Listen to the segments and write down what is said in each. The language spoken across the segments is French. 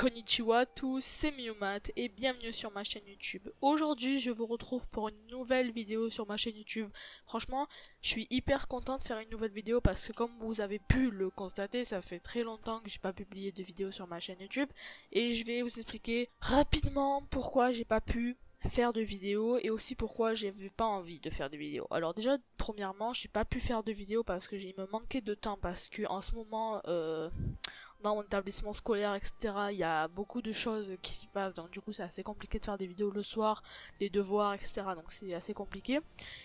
Konnichiwa à tous, c'est Miyumat et bienvenue sur ma chaîne YouTube. Aujourd'hui, je vous retrouve pour une nouvelle vidéo sur ma chaîne YouTube. Franchement, je suis hyper content de faire une nouvelle vidéo parce que comme vous avez pu le constater, ça fait très longtemps que j'ai pas publié de vidéo sur ma chaîne YouTube et je vais vous expliquer rapidement pourquoi j'ai pas pu faire de vidéos et aussi pourquoi j'avais pas envie de faire de vidéos. Alors déjà, premièrement, j'ai pas pu faire de vidéos parce que il me manquait de temps parce que en ce moment dans mon établissement scolaire, etc. Il y a beaucoup de choses qui s'y passent, donc du coup c'est assez compliqué de faire des vidéos le soir, les devoirs, etc. Donc c'est assez compliqué.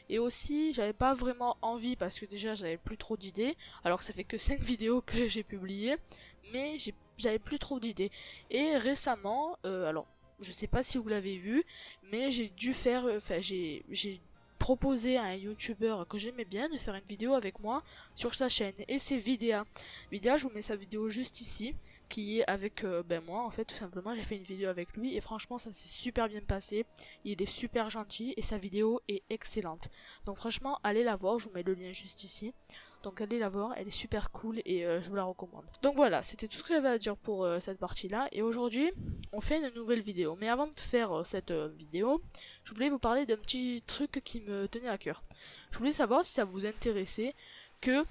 Et aussi, j'avais pas vraiment envie parce que déjà j'avais plus trop d'idées, alors que ça fait que 5 vidéos que j'ai publiées, mais j'avais plus trop d'idées. Et récemment, alors je sais pas si vous l'avez vu, mais j'ai dû faire, j'ai proposé à un youtubeur que j'aimais bien de faire une vidéo avec moi sur sa chaîne, et c'est Vidéa. Vidéa, je vous mets sa vidéo juste ici, qui est avec moi en fait, tout simplement. J'ai fait une vidéo avec lui et franchement ça s'est super bien passé, il est super gentil et sa vidéo est excellente. Donc franchement allez la voir, je vous mets le lien juste ici. Donc allez la voir, elle est super cool et je vous la recommande. Donc voilà, c'était tout ce que j'avais à dire pour cette partie là. Et aujourd'hui, on fait une nouvelle vidéo. Mais avant de faire cette vidéo, je voulais vous parler d'un petit truc qui me tenait à cœur. Je voulais savoir si ça vous intéressait que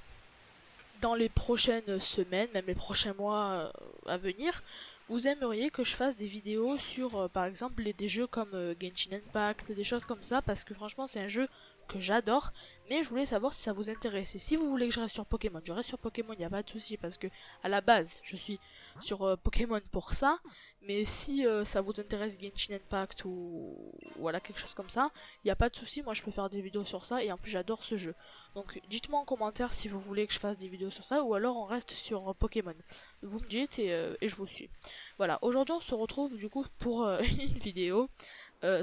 dans les prochaines semaines, même les prochains mois à venir, vous aimeriez que je fasse des vidéos sur par exemple des jeux comme Genshin Impact, des choses comme ça, parce que franchement c'est un jeu que j'adore, mais je voulais savoir si ça vous intéressait. Si vous voulez que je reste sur Pokémon, je reste sur Pokémon, il n'y a pas de souci, parce que à la base je suis sur Pokémon pour ça, mais si ça vous intéresse Genshin Impact ou voilà quelque chose comme ça, il n'y a pas de souci, moi je peux faire des vidéos sur ça, et en plus j'adore ce jeu. Donc dites-moi en commentaire si vous voulez que je fasse des vidéos sur ça, ou alors on reste sur Pokémon. Vous me dites et je vous suis. Voilà, aujourd'hui on se retrouve du coup pour une vidéo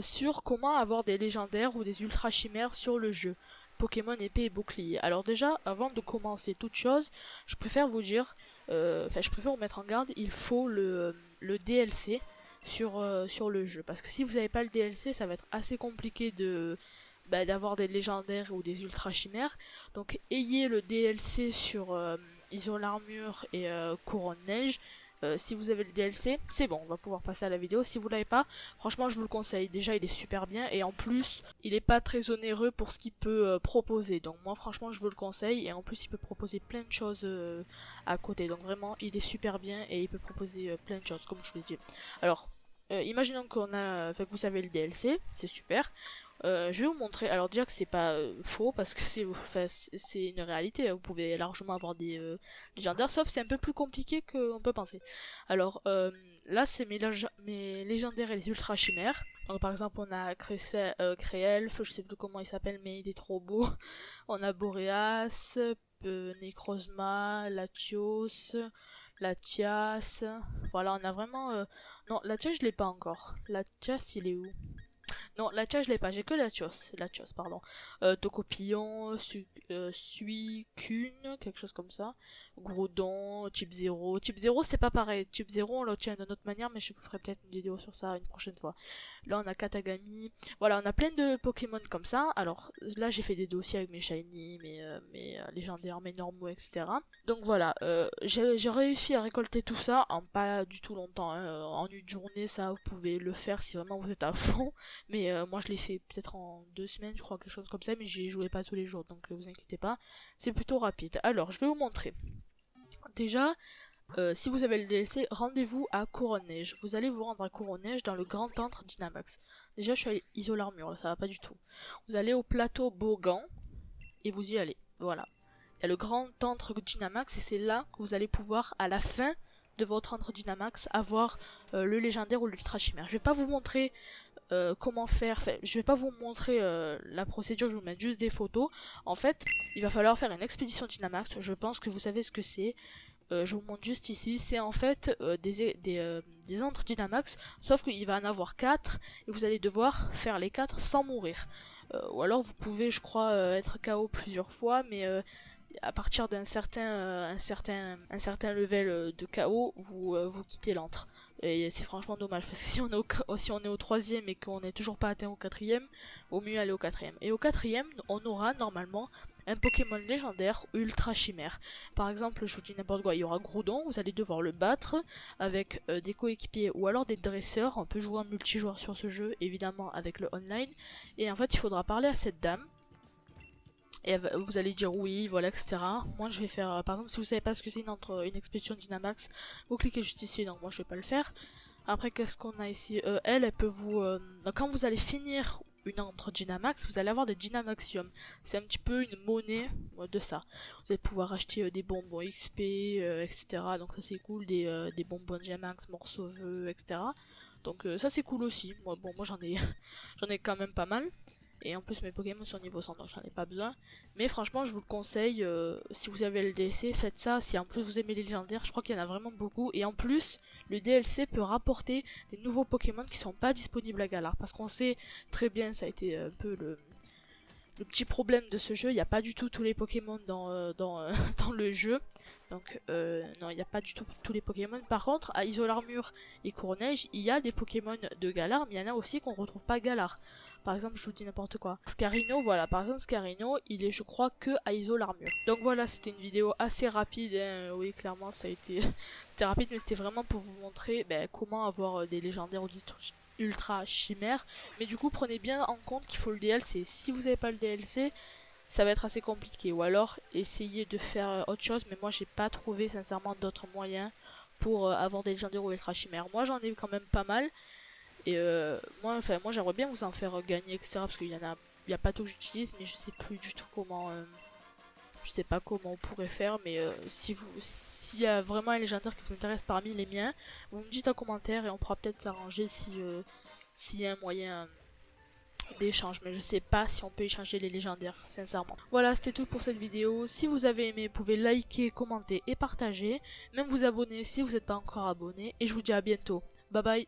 sur comment avoir des légendaires ou des ultra chimères sur le jeu Pokémon épée et bouclier. Alors déjà, avant de commencer toute chose, je préfère vous dire, je préfère vous mettre en garde, il faut le DLC sur le jeu. Parce que si vous n'avez pas le DLC, ça va être assez compliqué d'avoir des légendaires ou des ultra chimères. Donc ayez le DLC sur Isole Armure et Couronne Neige. Si vous avez le DLC, c'est bon, on va pouvoir passer à la vidéo. Si vous l'avez pas, franchement je vous le conseille. Déjà il est super bien et en plus il est pas très onéreux pour ce qu'il peut proposer. Donc moi franchement je vous le conseille, et en plus il peut proposer plein de choses à côté. Donc vraiment il est super bien et il peut proposer plein de choses comme je vous l'ai dit. Alors imaginons que vous avez le DLC, c'est super. Je vais vous montrer, alors déjà que c'est pas faux parce que c'est une réalité, vous pouvez largement avoir des légendaires, sauf c'est un peu plus compliqué qu'on peut penser. Alors là c'est mes légendaires et les ultra chimères. Donc par exemple on a Créelf, je sais plus comment il s'appelle mais il est trop beau. On a Boreas, Necrozma, Latios, Latias. Voilà, on a vraiment non, Latias je l'ai pas encore. Latias il est où? Non, Latias je l'ai pas, j'ai que Latios, pardon. Tocopillon, Suicune, quelque chose comme ça. Groudon, Type 0. Type 0 c'est pas pareil, Type 0 on l'obtient d'une autre manière, mais je vous ferai peut-être une vidéo sur ça une prochaine fois. Là on a Katagami, voilà, on a plein de Pokémon comme ça. Alors là j'ai fait des dossiers avec mes shiny, mes légendaires, mes normaux, etc. Donc voilà, j'ai réussi à récolter tout ça en pas du tout longtemps, hein. En une journée ça vous pouvez le faire si vraiment vous êtes à fond. Mais moi je l'ai fait peut-être en 2 semaines, je crois, quelque chose comme ça, mais j'y jouais pas tous les jours, donc vous inquiétez pas, c'est plutôt rapide. Alors je vais vous montrer. Déjà, si vous avez le DLC, rendez-vous à Couronne Neige. Vous allez vous rendre à Couronne Neige dans le grand antre Dynamax. Déjà je suis allée Isole Armure, là ça va pas du tout. Vous allez au plateau Bogan, et vous y allez, voilà. Il y a le grand antre Dynamax, et c'est là que vous allez pouvoir, à la fin de votre antre Dynamax, avoir le légendaire ou l'ultra chimère. Je vais pas vous montrer comment faire, je vais pas vous montrer la procédure, je vais vous mettre juste des photos. En fait, il va falloir faire une expédition Dynamax, je pense que vous savez ce que c'est. Je vous montre juste ici, c'est en fait des antres Dynamax, sauf qu'il va en avoir 4, et vous allez devoir faire les 4 sans mourir. Ou alors vous pouvez, je crois, être KO plusieurs fois, mais à partir d'un certain level de KO, vous quittez l'antre. Et c'est franchement dommage parce que si on est au troisième et qu'on n'est toujours pas atteint au quatrième, vaut mieux aller au quatrième. Et au quatrième, on aura normalement un Pokémon légendaire ultra chimère. Par exemple, je vous dis n'importe quoi, il y aura Groudon, vous allez devoir le battre avec des coéquipiers ou alors des dresseurs. On peut jouer en multijoueur sur ce jeu, évidemment avec le online. Et en fait, il faudra parler à cette dame. Et vous allez dire oui, voilà, etc. Moi je vais faire, par exemple, si vous savez pas ce que c'est une expédition Dynamax, vous cliquez juste ici, donc moi je vais pas le faire. Après, qu'est-ce qu'on a ici? Elle peut vous... quand vous allez finir une entre Dynamax, vous allez avoir des Dynamaxium. C'est un petit peu une monnaie de ça. Vous allez pouvoir acheter des bonbons XP, etc. Donc ça c'est cool, des bonbons Dynamax, morceaux vœux, etc. Donc ça c'est cool aussi. Moi j'en ai, j'en ai quand même pas mal. Et en plus mes Pokémon sont niveau 100 donc j'en ai pas besoin. Mais franchement je vous le conseille, si vous avez le DLC, faites ça. Si en plus vous aimez les légendaires, je crois qu'il y en a vraiment beaucoup. Et en plus le DLC peut rapporter des nouveaux Pokémon qui sont pas disponibles à Galar. Parce qu'on sait très bien, ça a été un peu le petit problème de ce jeu, il n'y a pas du tout tous les Pokémon dans le jeu. Donc non, il n'y a pas du tout tous les Pokémon. Par contre, à Isolarmure et Courneige, il y a des Pokémon de Galar, mais il y en a aussi qu'on retrouve pas Galar. Par exemple, je vous dis n'importe quoi. Scarino, voilà, par exemple Scarino, il est je crois que à Isolarmure. Donc voilà, c'était une vidéo assez rapide, hein. Oui clairement ça a été c'était rapide, mais c'était vraiment pour vous montrer comment avoir des légendaires ou ultra chimères. Mais du coup prenez bien en compte qu'il faut le DLC. Si vous n'avez pas le DLC, ça va être assez compliqué. Ou alors essayez de faire autre chose, mais moi j'ai pas trouvé sincèrement d'autres moyens pour avoir des légendaires ou ultra chimères. Moi j'en ai quand même pas mal. Et moi j'aimerais bien vous en faire gagner, etc. Parce qu'il y en a, il y a pas tout que j'utilise, mais je sais plus du tout comment. Je sais pas comment on pourrait faire, mais s'il y a vraiment un légendaire qui vous intéresse parmi les miens, vous me dites en commentaire et on pourra peut-être s'arranger s'il y a un moyen d'échange. Mais je sais pas si on peut échanger les légendaires, sincèrement. Voilà, c'était tout pour cette vidéo. Si vous avez aimé, vous pouvez liker, commenter et partager. Même vous abonner si vous n'êtes pas encore abonné. Et je vous dis à bientôt. Bye bye.